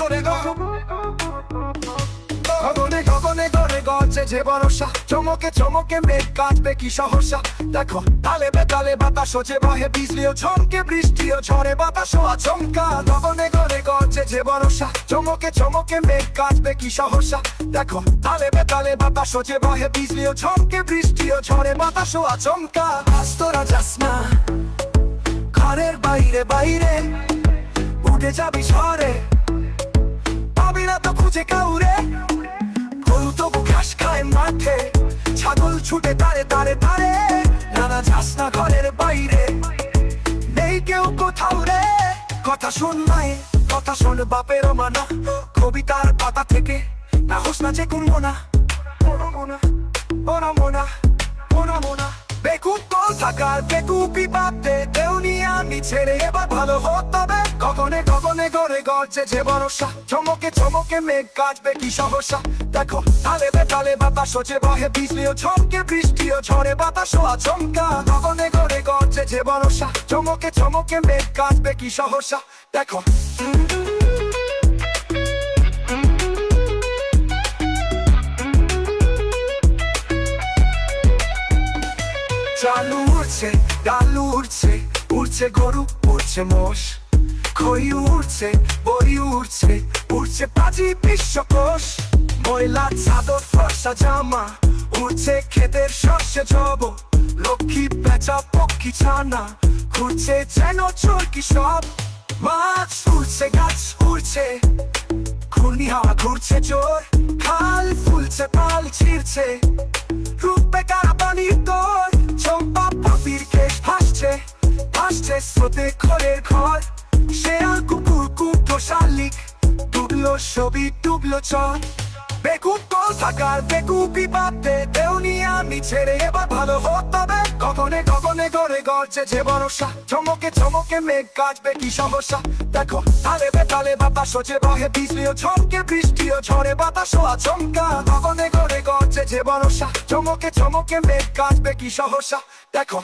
গগনে গগনে গগনে গড়ে গর্জে যে বর্ষা, চমকে চমকে মেঘ কাটবে কি সহসা। দেখো তালে বেতালে বাতাস যে বহে, বিজলিও ঝমকে বৃষ্টিও ঝরে বাতাসও আচমকা। গগনে গড়ে গর্জে যে বর্ষা, চমকে চমকে মেঘ কাটবে কি সহসা। দেখো তালে বেতালে বাতাস যে বহে, বিজলিও ঝমকে বৃষ্টিও ঝরে বাতাসও আচমকা। আজ তোরা যাস না ঘরের বাইরে বাইরে, উঠে যাবি ঝড়ে, পাবি না তো খুঁজে কাউরে। গরু তবু ঘাস খায় মাঠে, ছাগল ছুটে তারে তারে তারে। নানা যাস না ঘরের বাইরে, নেই কেউ কোথাও রে। কথা শোন মায়ে, কথা শোন বাপের মানা, কবিতার পাতা থেকে না হোস না যে কোন মোনা। মোনা মোনা মোনা মোনা মোনা মোনা বেকুব কল থাকার বেকুবি বাদে, দেউনিয়ামি ছেড়ে এবার ভালো হতে হবে। গগনে গগনে গড়ে গর্জে যে বর্ষা, চমকে চমকে মেঘ কাটবে কি সহসা। দেখো তালে বেতালে বাতাস যে বহে, বিজলিও ঝমকে বৃষ্টিও ঝরে বাতাসও আচমকা। গগনে গড়ে গর্জে যে বর্ষা, চমকে চমকে মেঘ কাটবে কি সহসা। দেখো চালু উড়ছে ডালু উড়ছে, উড়ছে গরু উড়ছে মোষ, খই উড়ছে বই উড়ছে, উড়ছে পাজি বিশ্বকোষ। ময়লা চাদর ফর্সা জামা, উড়ছে ক্ষেতের শস্যে জব, লক্ষ্মী পেঁচা পক্ষী ছানা, ঘুরছে যেন চরকি সব। মাছ উড়ছে গাছ উড়ছে, ঘূর্ণি হাওয়া ঘুরছে জোর, খাল ফুলছে পাল ছিঁড়ছে, রূপে কারা পানির তোর। চম্পা পাপির কেশ ভাসছে ভাসছে স্রোতে ঘরের ঘর, শেয়াল কুকুর কুটো শালিক, ডুবলো ছবি ডুবলো চর। বেকুব কল থাকার বেকুবি বাদে, দেউনিয়ামি ছেড়ে এবার ভালো হতে হবে। গগনে গগনে গড়ে গর্জে যে বর্ষা, চমকে চমকে মেঘ কাটবে কি সহসা। দেখো তালে বেতালে বাতাস যে বহে, বিজলিও ঝমকে বৃষ্টিও ঝরে বাতাসও আচমকা। গগনে গড়ে গর্জে যে বর্ষা, চমকে চমকে মেঘ কাটবে কি সহসা। দেখো